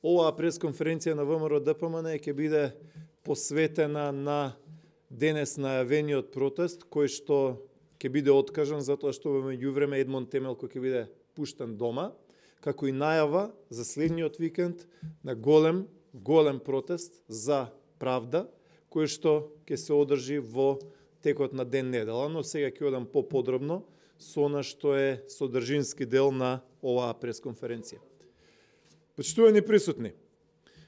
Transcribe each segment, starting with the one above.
Оваа пресконференција на ВМРО-ДПМН ќе биде посветена на денес најавениот протест, кој што ќе биде откажан затоа што во меѓувреме Едмон Темелко ќе биде пуштен дома, како и најава за следниот викенд на голем протест за правда, кој што ќе се одржи во текот на ден недела, но сега ќе одам поподробно со она што е содржински дел на оваа пресконференција. Почитувани присутни,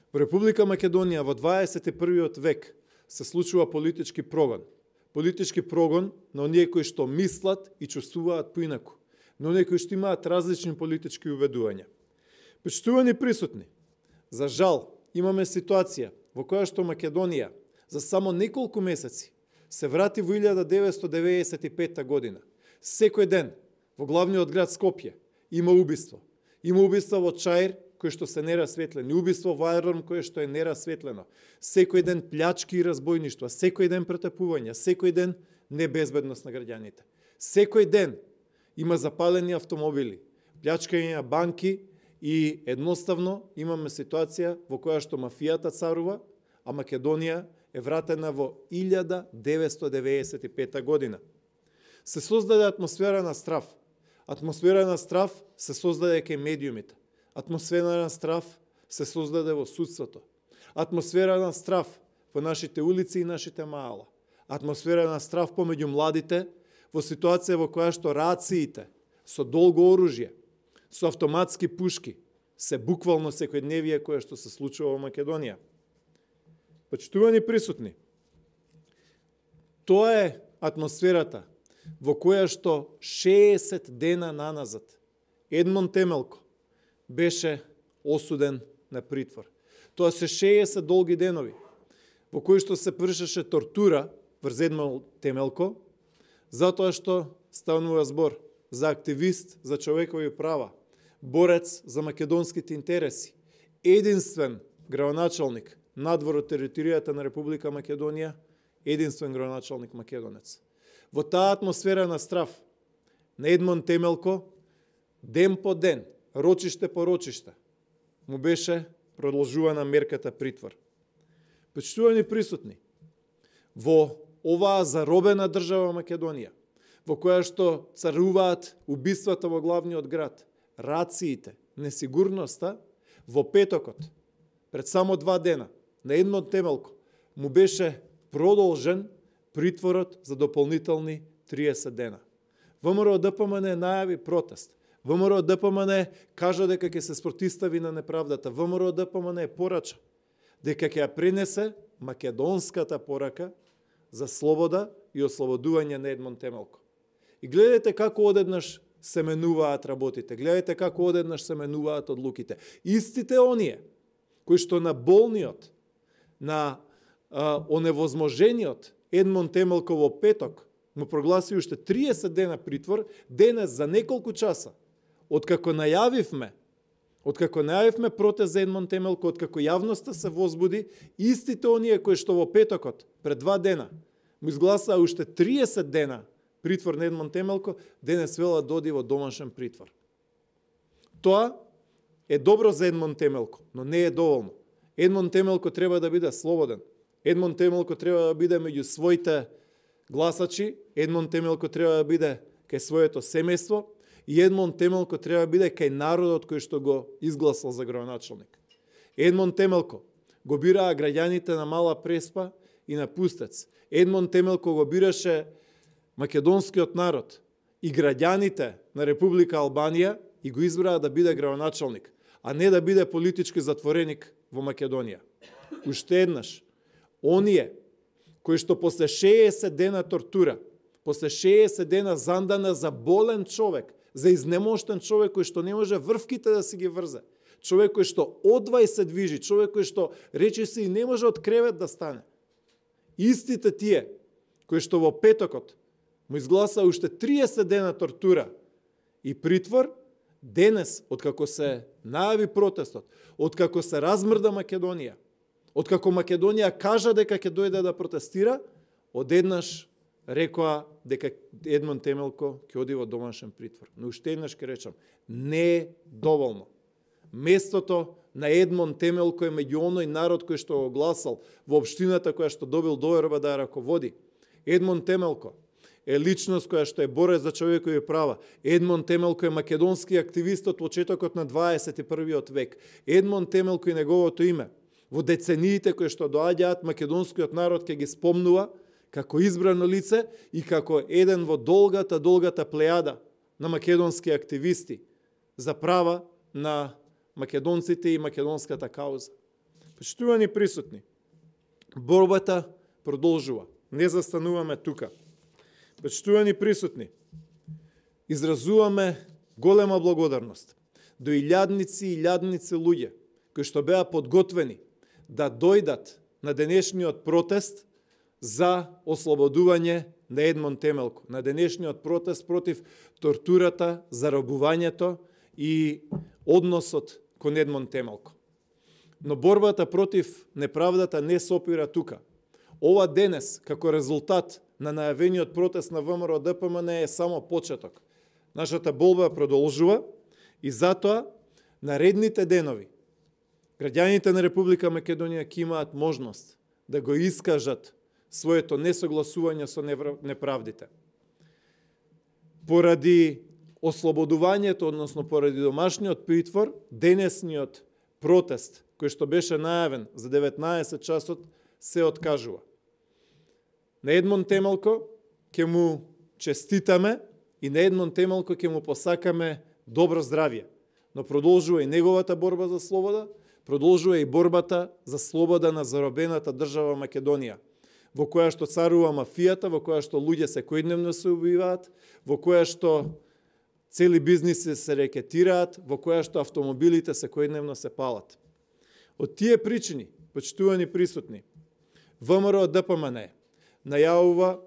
во Република Македонија во 21. век се случува политички прогон. Политички прогон на оние кои што мислат и чувствуваат поинаку, на оние кои што имаат различни политички убедувања. Почитувани присутни, за жал имаме ситуација во која што Македонија за само неколку месеци се врати во 1995 година. Секој ден во главниот град Скопје има убиство. Има убиство во Чаир, кој што се нерасветлени, убиство во аеродром кој што е нерасветлено. Секој ден плячки и разбојништва, секој ден претепувања, секој ден небезбедност на граѓаните. Секој ден има запалени автомобили, плячкање на банки и едноставно имаме ситуација во која што мафијата царува, а Македонија е вратена во 1995 година. Се создаде атмосфера на страв. Атмосфера на страв се создаде кај медиумите. Атмосфера на страв се создаде во судството. Атмосфера на страв во нашите улици и нашите маала. Атмосфера на страв помеѓу младите во ситуација во која што рациите со долго оружје, со автоматски пушки, се буквално секојдневие кое што се случува во Македонија. Почитувани присутни, тоа е атмосферата во која што 60 дена наназад Едмон Темелко беше осуден на притвор. Тоа се 60 долги денови во кои што се вршеше тортура врз Едмон Темелко, затоа што станува збор за активист за човекови права, борец за македонските интереси, единствен градоначалник надвор од територијата на Република Македонија, единствен градоначалник македонец. Во таа атмосфера на страв на Едмон Темелко, ден по ден, рочиште по рочиште, му беше продолжувана мерката притвор. Почитувани присутни, во оваа заробена држава Македонија, во која што царуваат убиствата во главниот град, рациите, несигурноста, во петокот, пред само 2 дена, на Едмон Темелко, му беше продолжен притворот за дополнителни 30 дена. ВМРО-ДПМН најави протест. ВМРО-ДПМН кажа дека ќе се спротистави на неправдата. ВМРО-ДПМН порача дека ќе ја пренесе македонската порака за слобода и ослободување на Едмон Темелко. И гледате како одеднаш се менуваат работите, гледате како одеднаш се менуваат одлуките. Истите оние кои што на болниот, на оневозможениот Едмон Темелко во петок му прогласи уште 30 дена притвор, денес за неколку часа, откако најавивме протест за Едмон Темелко, откако јавноста се возбуди, истите оние кои што во петокот, пред 2 дена, му изгласаа уште 30 дена притвор на Едмон Темелко, денес велат да оди во домашен притвор. Тоа е добро за Едмон Темелко, но не е доволно. Едмон Темелко треба да биде слободен. Едмон Темелко треба да биде меѓу своите гласачи, Едмон Темелко треба да биде кај своето семејство и Едмон Темелко треба да биде кај народот кој што го изгласал за градоначалник. Едмон Темелко го бираа граѓаните на Мала Преспа и на Пустец. Едмон Темелко го бираше македонскиот народ и граѓаните на Република Албанија и го избраа да биде градоначалник, а не да биде политички затвореник во Македонија. Уште еднаш, оние кои што после 60 дена тортура, после 60 дена зандана за болен човек, за изнемоштен човек кој што не може врвките да си ги врзе, човек кој што одвај се движи, човек кој што рече си и не може од кревет да стане. Истите тие кои што во петокот му изгласа уште 30 дена тортура и притвор, денес, откако се најави протестот, откако се размрда Македонија, откако Македонија кажа дека ќе дојде да протестира, одеднаш рекоа дека Едмон Темелко ќе оди во домашен притвор. Но уште еднаш ќе речам, не е доволно. Местото на Едмон Темелко е меѓу оној народ кој што го гласал во општината која што добил доверба да ја раководи. Едмон Темелко е личност која што е борец за човекови права. Едмон Темелко е македонски активист од почетокот на 21. век. Едмон Темелко и неговото име во децениите кои што доаѓаат македонскиот народ ќе ги спомнува како избрано лице и како еден во долгата плејада на македонски активисти за права на македонците и македонската кауза. Почитувани присутни, борбата продолжува. Не застануваме тука. Почитувани присутни, изразуваме голема благодарност до илјадници и илјадници луѓе кои што беа подготвени да дојдат на денешниот протест за ослободување на Едмон Темелко, на денешниот протест против тортурата, заробувањето и односот кон Едмон Темелко. Но борбата против неправдата не се опира тука. Ова денес, како резултат на најавениот протест на ВМРО ДПМН е само почеток. Нашата борба продолжува и затоа наредните денови граѓаните на Република Македонија ќе имаат можност да го искажат своето несогласување со неправдите. Поради ослободувањето, односно поради домашниот притвор, денесниот протест, кој што беше најавен за 19 часот, се откажува. На Едмон Темелко ќе му честитаме и на Едмон Темелко ќе му посакаме добро здравје, но продолжува и неговата борба за слобода, продолжува и борбата за слобода на заробената држава Македонија, во која што царува мафијата, во која што луѓе секојдневно се убиваат, во која што цели бизниси се рекетираат, во која што автомобилите секојдневно се палат. Од тие причини, почитувани присутни, ВМРО ДПМН најавува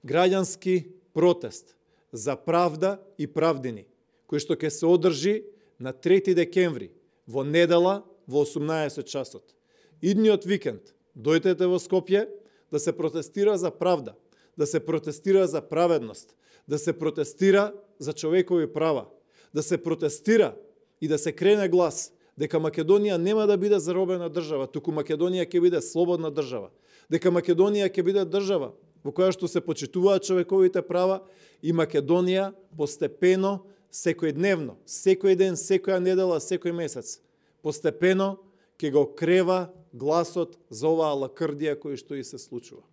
граѓански протест за правда и правдини, кој што ќе се одржи на 3 декември, во недела, во 18 часот. Идниот викенд, дојдете во Скопје да се протестира за правда, да се протестира за праведност, да се протестира за човекови права, да се протестира и да се крене глас дека Македонија нема да биде заробена држава, туку Македонија ќе биде слободна држава, дека Македонија ќе биде држава во која што се почитуваат човековите права и Македонија постепено, секојдневно, секој ден, секоја недела, секој месец, постепено ќе го крева гласот за оваа лакрдија кој што и се случува.